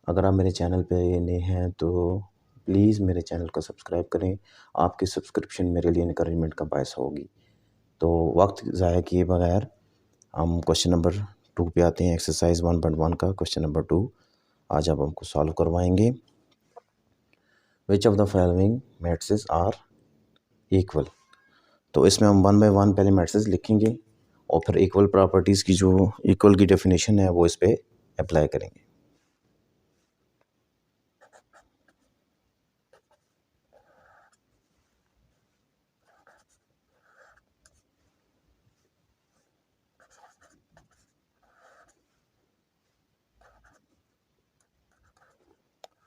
अगर आप मेरे चैनल पे नए हैं तो प्लीज़ मेरे चैनल को सब्सक्राइब करें। आपकी सब्सक्रिप्शन मेरे लिए इनकरेजमेंट का बायस होगी। तो वक्त ज़ाया किए बगैर हम क्वेश्चन नंबर 2 पे आते हैं। एक्सरसाइज 1.1 का क्वेश्चन नंबर 2 आज आप हमको सॉल्व करवाएंगे। Which of the following matrices are equal. तो इसमें हम 1 बाय 1 पहले मैट्रिसेस लिखेंगे और फिर इक्वल प्रॉपर्टीज़ की जो इक्वल की डेफिनेशन है वो इस पर अप्लाई करेंगे।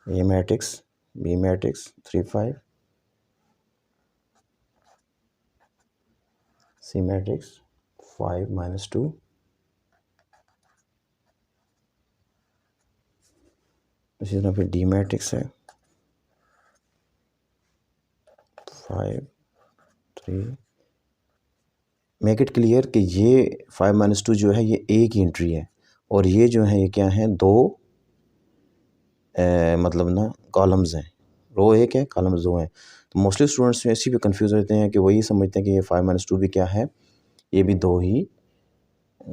A matrix, B matrix 3 5, C matrix 5 -2, इसी तरह फिर D मैट्रिक्स है 5 3। मेक इट क्लियर कि ये 5 -2 जो है ये एक ही एंट्री है और ये जो है ये क्या है, दो मतलब ना कॉलम्स हैं। रो एक है, कॉलम्स दो हैं। तो मोस्टली स्टूडेंट्स ऐसी भी कंफ्यूज रहते हैं कि वही समझते हैं कि ये 5 -2 भी क्या है, ये भी दो ही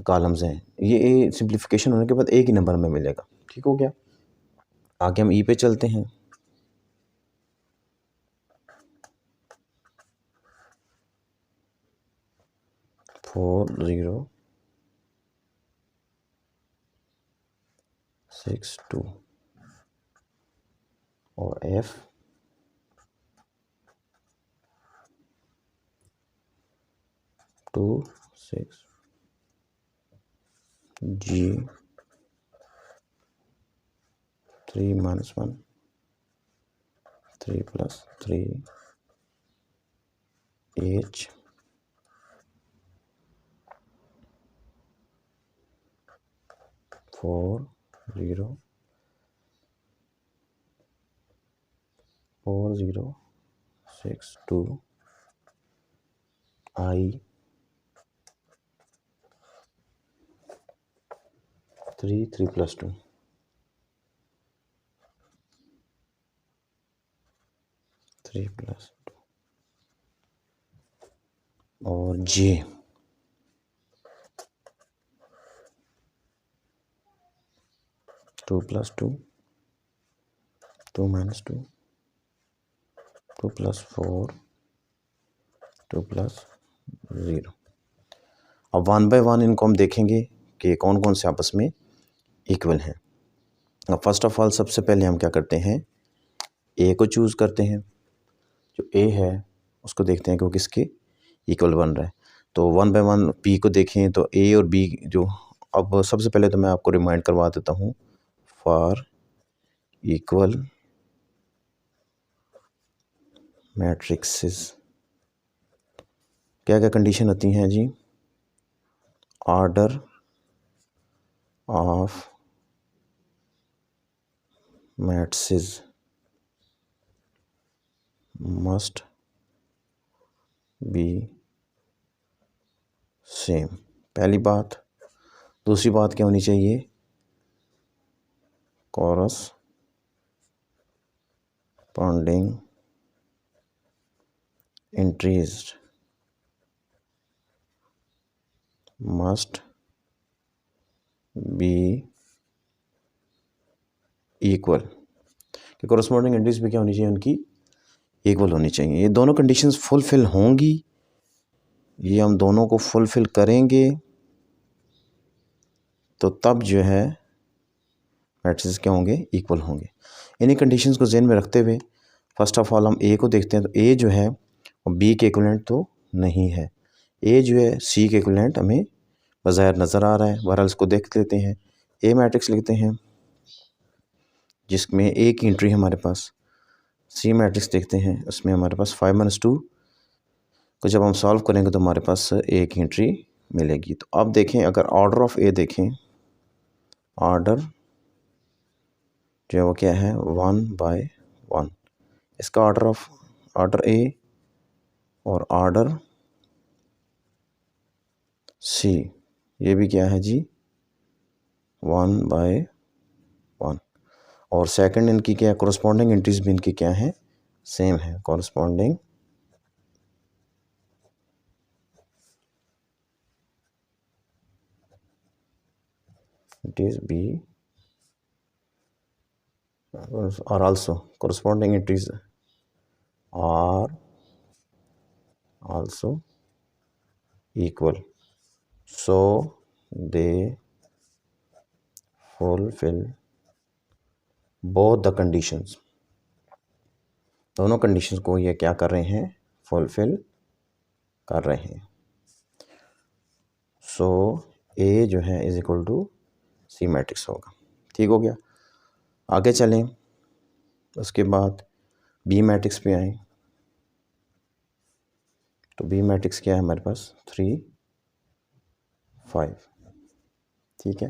कॉलम्स हैं। ये सिंप्लीफिकेशन होने के बाद एक ही नंबर में मिलेगा। ठीक हो गया। आगे हम ई पे चलते हैं। फोर 0 6 2 और एफ 2 6 जी 3 -1 3 + 3 H 4 0 4 0 6 2 I 3 3 + 2 3 + 2 और J 2 + 2 2 - 2 2 + 4 2 + 0। अब 1 बाय 1 इनको हम देखेंगे कि कौन कौन से आपस में इक्वल हैं। अब फर्स्ट ऑफ ऑल सबसे पहले हम क्या करते हैं, ए को चूज़ करते हैं। जो ए है उसको देखते हैं कि वो किसके इक्वल बन रहा है। तो 1 बाय 1 बी को देखें तो ए और बी जो, अब सबसे पहले तो मैं आपको रिमाइंड करवा देता हूँ। फॉर इक्वल मैट्रिक्सेस क्या क्या कंडीशन होती हैं जी। Order of matrices must be same, पहली बात। दूसरी बात क्या होनी चाहिए, corresponding entries must be equal, कि कॉरस्पॉन्डिंग एंट्रीज भी क्या होनी चाहिए, उनकी इक्वल होनी चाहिए। ये दोनों कंडीशंस फुलफिल होंगी, ये हम दोनों को फुलफिल करेंगे तो तब जो है मैट्रिसेस क्या होंगे, इक्वल होंगे। इन्हीं कंडीशंस को ज़हन में रखते हुए फर्स्ट ऑफ ऑल हम ए को देखते हैं। तो ए जो है वो बी के इक्विवेलेंट तो नहीं है। ए जो है सी के इक्विवेलेंट हमें बज़ाहिर नज़र आ रहा है। बहरहाल इसको देख लेते हैं। ए मैट्रिक्स लिखते हैं जिसमें एक ही एंट्री है हमारे पास। सी मैट्रिक्स देखते हैं, उसमें हमारे पास 5 - 2 को जब हम सॉल्व करेंगे तो हमारे पास एक ही एंट्री मिलेगी। तो अब देखें, अगर ऑर्डर ऑफ ए देखें, ऑर्डर जो है वो क्या है, 1 बाय 1। इसका ऑर्डर ए और ऑर्डर सी ये भी क्या है जी, 1 बाय 1। और सेकंड इनकी क्या है, कॉरस्पॉन्डिंग एंट्रीज भी इनकी क्या है, सेम है। कॉरस्पॉन्डिंग एंट्रीज बी और also corresponding entries are also equal, so they fulfill both the conditions। दोनों कंडीशंस को ये क्या कर रहे हैं, फुलफिल कर रहे हैं। सो ए जो है is equal to C matrix होगा। ठीक हो गया। आगे चलें, उसके बाद बी मैट्रिक्स पे आए। तो बी मैट्रिक्स क्या है हमारे पास, 3 5। ठीक है,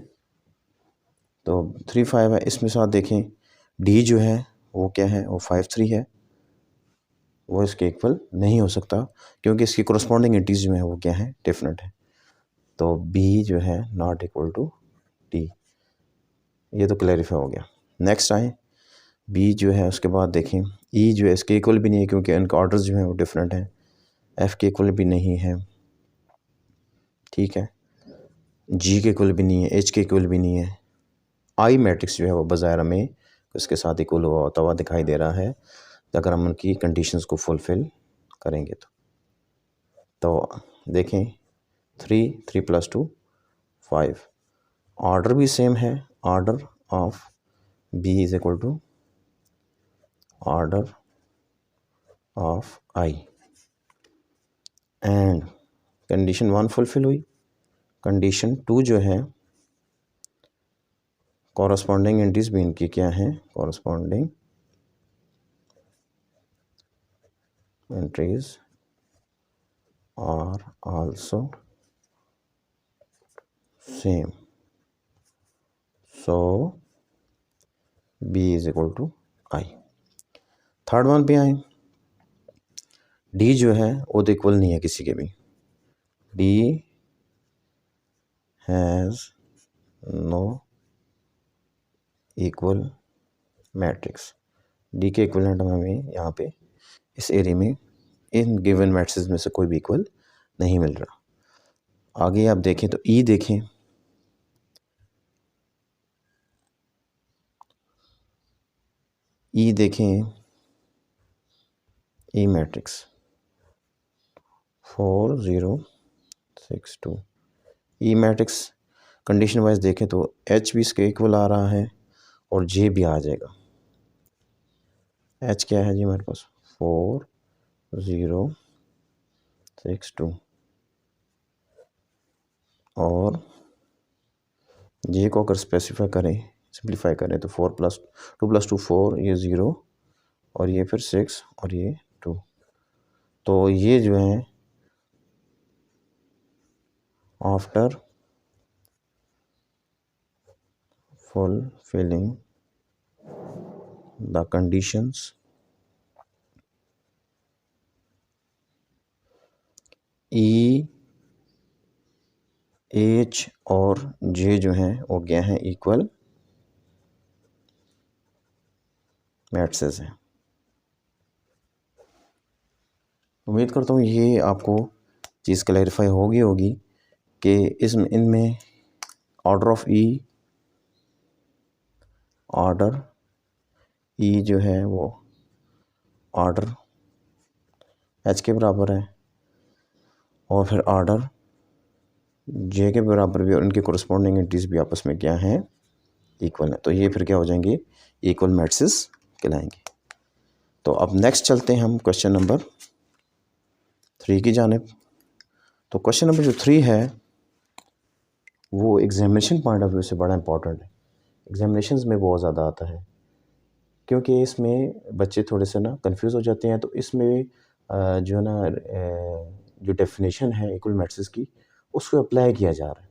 तो 3 5 है। इसमें साथ देखें डी जो है वो क्या है, वो 5 3 है, वो इसके इक्वल नहीं हो सकता क्योंकि इसकी कॉरस्पॉन्डिंग एंट्रीज जो है वो क्या है, डिफरेंट है। तो बी जो है नॉट इक्वल टू डी, ये तो क्लैरिफाई हो गया। नेक्स्ट आए बी जो है, उसके बाद देखें ई जो है इसके इक्वल भी नहीं है क्योंकि इनका ऑर्डर्स जो है वो डिफरेंट है। एफ के इक्वल भी नहीं है, ठीक है, जी के इक्वल भी नहीं है, एच के इक्वल भी नहीं है। आई मैट्रिक्स जो है वो बाज़ाहिर में उसके साथ इक्वल होता हुआ दिखाई दे रहा है अगर हम उनकी कंडीशंस को फुलफ़िल करेंगे तो देखें 3 + 2 5, ऑर्डर भी सेम है। Order of B is equal to order of I and condition 1 fulfil हुई। कंडीशन 2 जो है कॉरस्पॉन्डिंग एंट्रीज भी इनकी क्या है, corresponding entries are also same, so B is equal to I. Third one पे आए, डी जो है वो तो इक्वल नहीं है किसी के भी। D has no equal matrix. D के इक्वलेंट हमें यहाँ पे इस एरिया में इन गिवन मैट्रिक्स में से कोई भी इक्वल नहीं मिल रहा। आगे आप देखें तो ई देखें, ई देखें, ई मैट्रिक्स 4 0 6 2। ई मैट्रिक्स कंडीशन वाइज देखें तो एच भी इसके इक्वल आ रहा है और जे भी आ जाएगा। एच क्या है जी हमारे पास, 4 0 6 2 और जे को अगर स्पेसिफाई करें, सिंप्लीफाई करें तो 4 + 2 + 2 4, ये 0 और ये फिर 6 और ये 2। तो ये जो है after fulfilling the conditions E H और J जो हैं वो क्या हैं, इक्वल मैट्रिसेस हैं। उम्मीद करता हूँ ये आपको चीज़ क्लैरिफाई होगी कि इनमें ऑर्डर ऑफ ऑर्डर ई जो है वो ऑर्डर एच के बराबर है और फिर ऑर्डर जे के बराबर भी, और इनके कोरस्पॉन्डिंग एंट्रीज भी आपस में क्या हैं, इक्वल है। तो ये फिर क्या हो जाएंगे, इक्वल मैट्रिसेस कहलाएंगे। तो अब नेक्स्ट चलते हैं हम क्वेश्चन नंबर 3 की जानिब। तो क्वेश्चन नंबर जो 3 है वो एग्जामिनेशन पॉइंट ऑफ व्यू से बड़ा इंपॉर्टेंट है। एग्जामिनेशंस में बहुत ज़्यादा आता है क्योंकि इसमें बच्चे थोड़े से ना कंफ्यूज हो जाते हैं। तो इसमें जो है ना जो डेफिनेशन है इक्वल मैट्रिसेस की, उसको अप्लाई किया जा रहा है।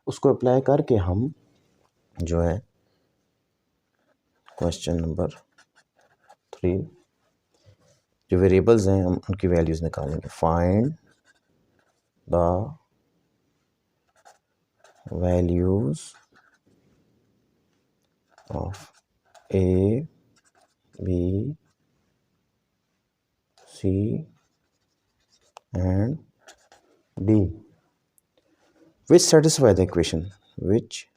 उसको अप्लाई करके हम जो है क्वेश्चन नंबर 3 जो वेरिएबल्स हैं हम उनकी वैल्यूज़ निकालेंगे। Find the values of A, B, C and D, which satisfy the equation, which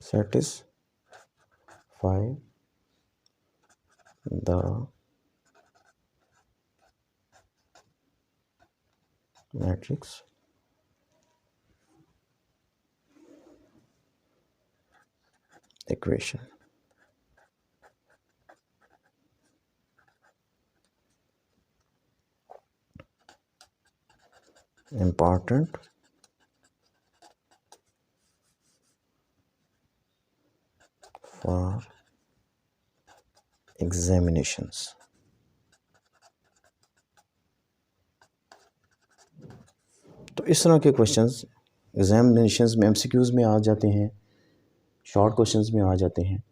satisfy the matrix equation. Important for examinations. तो इस तरह के क्वेश्चंस एग्जामिनेशंस में एमसीक्यूज़ में आ जाते हैं, शॉर्ट क्वेश्चंस में आ जाते हैं।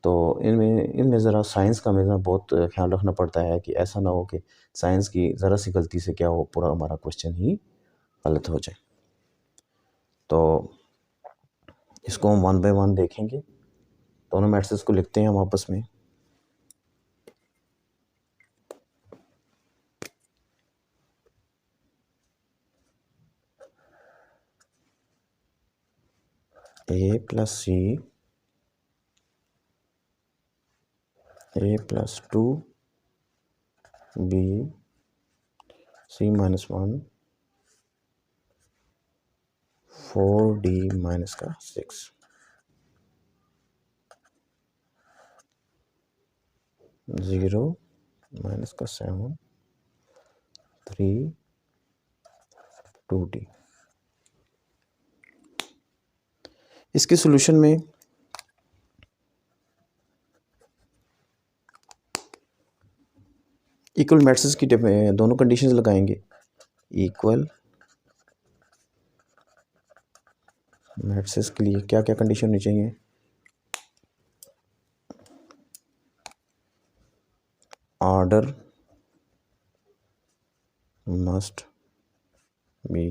तो इनमें ज़रा साइंस का मेरा बहुत ख्याल रखना पड़ता है कि ऐसा ना हो कि साइंस की ज़रा सी गलती से क्या हो पूरा हमारा क्वेश्चन ही गलत हो जाए। तो इसको हम 1 बाय 1 देखेंगे। दोनों मैट्रिक्स को लिखते हैं हम आपस में। A plus C, A plus 2, B, C minus 1, 4D minus का 6, 0 माइनस का 7, 3, 2D। इसके सॉल्यूशन में इक्वल मैट्रिक्स की दोनों कंडीशंस लगाएंगे। इक्वल मैट्रिक्स के लिए क्या क्या कंडीशन होनी चाहिए? Order must be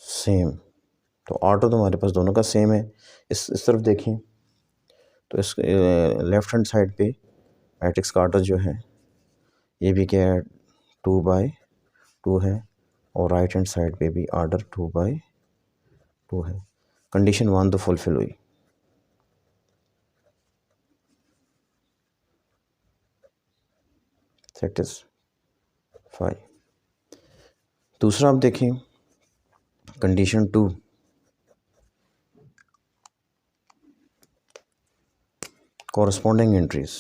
same. तो ऑर्डर तो हमारे पास दोनों का सेम है। इस तरफ देखें तो इस लेफ्ट हैंड साइड पे मैट्रिक्स का ऑर्डर जो है ये भी क्या है 2 बाय 2 है, और राइट हैंड साइड पे भी ऑर्डर 2 बाय 2 है। कंडीशन 1 तो फुलफिल हुई। सेटिस्फाई। दूसरा आप देखें condition 2, corresponding entries।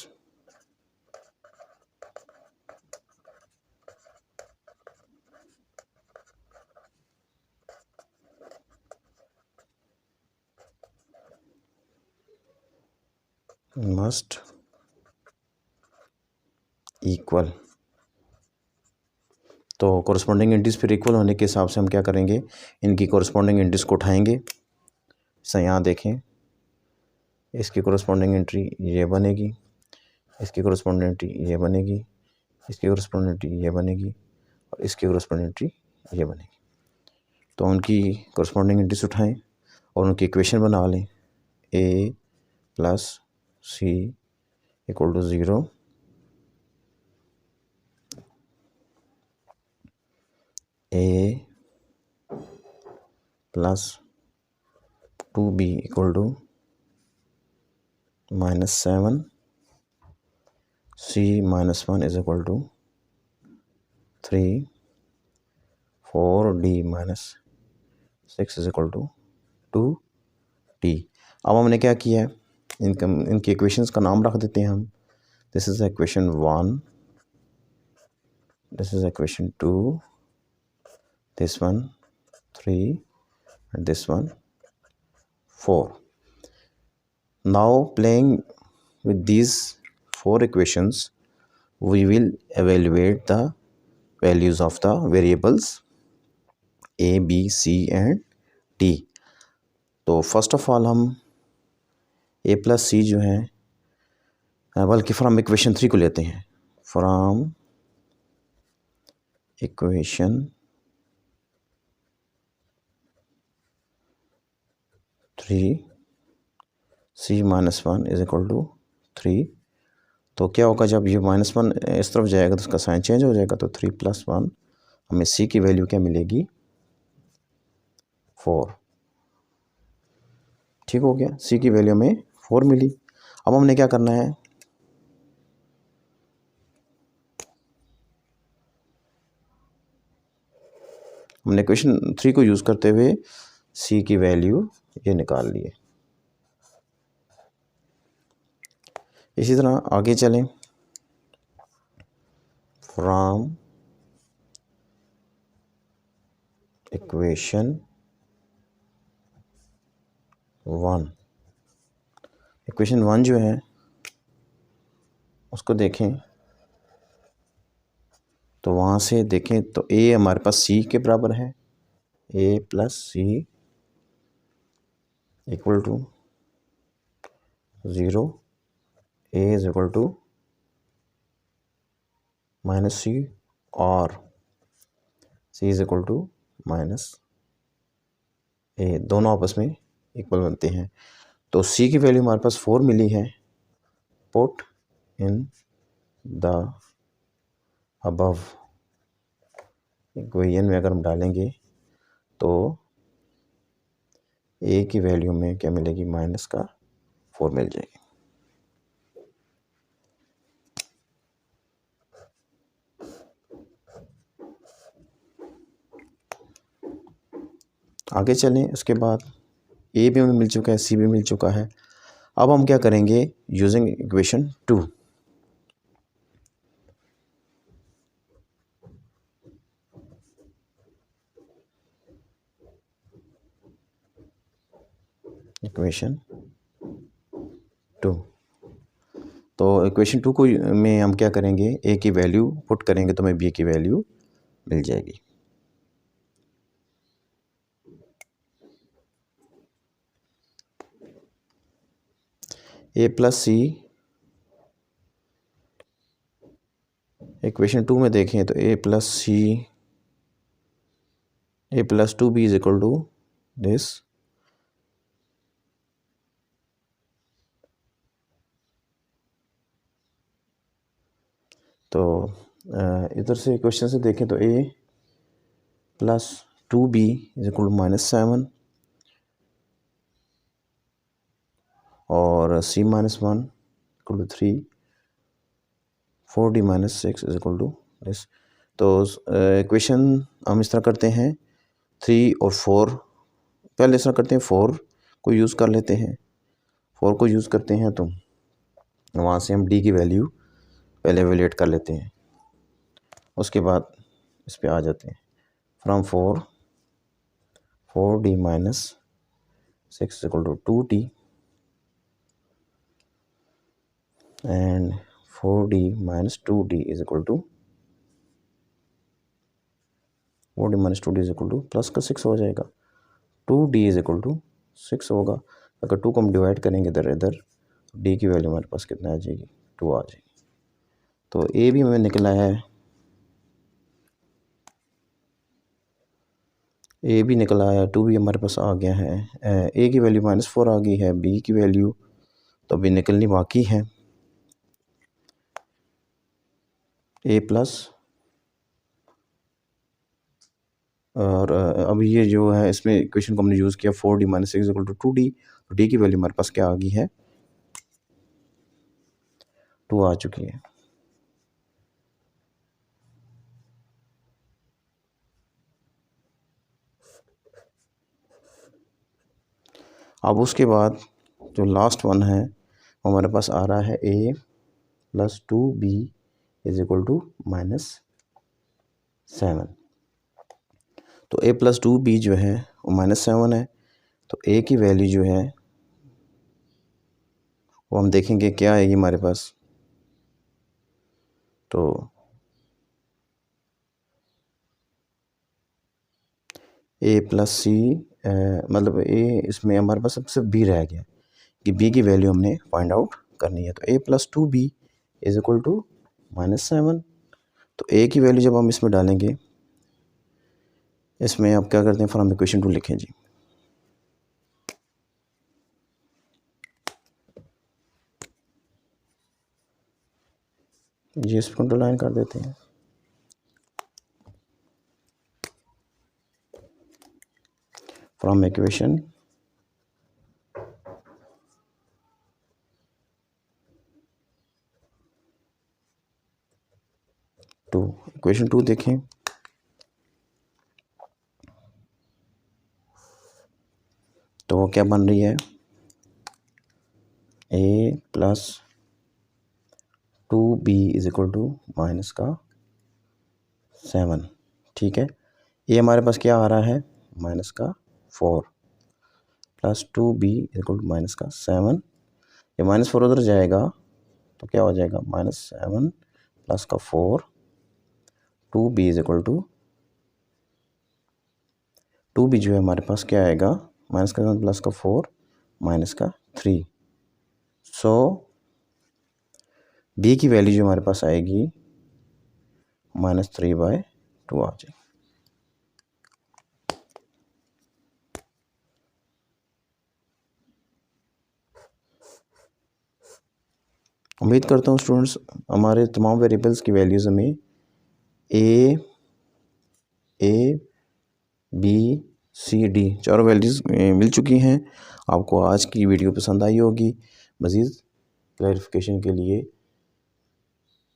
Must equal. तो corresponding एंट्रीज फिर इक्वल होने के हिसाब से हम क्या करेंगे, इनकी corresponding एंट्रीज को उठाएंगे। सही, यहाँ देखें इसकी corresponding एंट्री ये बनेगी, इसकी corresponding एंट्री ये बनेगी, इसकी corresponding एंट्री ये बनेगी, और इसकी corresponding एंट्री ये बनेगी। तो उनकी corresponding एंट्रीज उठाएं और उनकी इक्वेशन बना लें। A plus C equal to 0, A plus 2B equal to -7, C minus 1 is equal to 3, 4D minus 6 is equal to 2D। अब हमने क्या किया है, इनकी इक्वेशंस का नाम रख देते हैं हम। This is equation 1, this is equation 2, this one 3 and this one 4. Now playing with these 4 equations, we will evaluate the values of the variables A, B, C and D. तो फर्स्ट ऑफ ऑल हम A plus C जो है, बल्कि from equation 3 को लेते हैं। From equation 3 - 1 is equal to 3। तो क्या होगा, जब ये -1 इस तरफ जाएगा तो उसका साइन चेंज हो जाएगा, तो 3 + 1 हमें c की वैल्यू क्या मिलेगी, 4। ठीक हो गया, c की वैल्यू में 4 मिली। अब हमने क्या करना है, हमने क्वेश्चन 3 को यूज़ करते हुए c की वैल्यू ये निकाल लिए। इसी तरह आगे चलें, फ्रॉम इक्वेशन 1, इक्वेशन 1 जो है उसको देखें, तो वहाँ से देखें तो a हमारे पास c के बराबर है, a + c equal to 0, a is equal to -c और c is equal to -a, दोनों आपस में इक्वल बनते हैं। तो c की वैल्यू हमारे पास 4 मिली है। Put in the above equation में अगर हम डालेंगे तो a की वैल्यू में क्या मिलेगी, -4 मिल जाएगी। आगे चलें, उसके बाद a भी हमें मिल चुका है, c भी मिल चुका है। अब हम क्या करेंगे, यूजिंग इक्वेशन 2, इक्वेशन 2। तो इक्वेशन 2 को में हम क्या करेंगे, a की वैल्यू पुट करेंगे तो हमें b की वैल्यू मिल जाएगी। a + c, इक्वेशन 2 में देखें तो a + c, a + 2b is equal to this. तो इधर से क्वेश्चन से देखें तो a + 2b is equal to -7 और c - 1 equal to 3, 4d - 6 is equal to this. तो इक्वेशन हम इस तरह करते हैं, 3 और 4, पहले इस तरह करते हैं, 4 को यूज़ कर लेते हैं। 4 को यूज़ करते हैं तो वहाँ से हम d की वैल्यू पहले एवेल्यूएट कर लेते हैं, उसके बाद इस पे आ जाते हैं। From 4d - 6 equal to 2t and 4d - 2d is equal to 4d - 2d is equal to plus का 6 हो जाएगा, 2d इज इक्वल टू 6 होगा। अगर 2 को हम डिवाइड करेंगे इधर इधर, d की वैल्यू हमारे पास कितना आ जाएगी, 2 आ जाएगी। तो a भी हमें निकला है, a भी निकला है, 2 भी हमारे पास आ गया है। a की वैल्यू -4 आ गई है, b की वैल्यू तो अभी निकलनी बाकी है, a प्लस, और अभी ये जो है इसमें इक्वेशन को हमने यूज़ किया 4d - 6 इक्वल टू 2d, तो d की वैल्यू हमारे पास क्या आ गई है, 2 आ चुकी है। अब उसके बाद जो लास्ट वन है वो हमारे पास आ रहा है a + 2b is equal to -7। तो a + 2b जो है वो -7 है, तो a की वैल्यू जो है वो हम देखेंगे क्या आएगी हमारे पास। तो a + c, मतलब a, इसमें हमारे पास सिर्फ b रह गया कि b की वैल्यू हमने फाइंड आउट करनी है। तो a + 2b is equal to -7। तो a की वैल्यू जब हम इसमें डालेंगे, इसमें आप क्या करते हैं, फ्रॉम इक्वेशन 2 लिखें जी। ये इसको अंडरलाइन कर देते हैं। फ्रॉम इक्वेशन 2, इक्वेशन 2 देखें तो वो क्या बन रही है, a plus 2b is equal to minus का 7। ठीक है, ये हमारे पास क्या आ रहा है, माइनस का 4 plus 2b is equal to minus का 7। ये माइनस 4 उधर जाएगा तो क्या हो जाएगा, -7 प्लस का 4, 2b is equal to 2b जो है हमारे पास क्या आएगा, माइनस का 7 प्लस का 4 माइनस का 3। सो b की वैल्यू जो हमारे पास आएगी -3/2 आ जाएगी। उम्मीद करता हूँ स्टूडेंट्स हमारे तमाम वेरिएबल्स की वैल्यूज़ हमें ए बी सी डी चारों वैल्यूज़ मिल चुकी हैं। आपको आज की वीडियो पसंद आई होगी। मज़ीद क्लैरिफिकेशन के लिए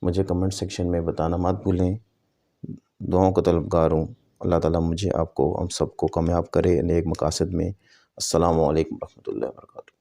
मुझे कमेंट सेक्शन में बताना मत भूलें। दुआओं का तलबगार हूँ। अल्लाह ताला मुझे आपको हम सबको कामयाब करे नेक मकासद में। अस्सलामु अलैकुम रहमतुल्लाहि व बरकातुहू।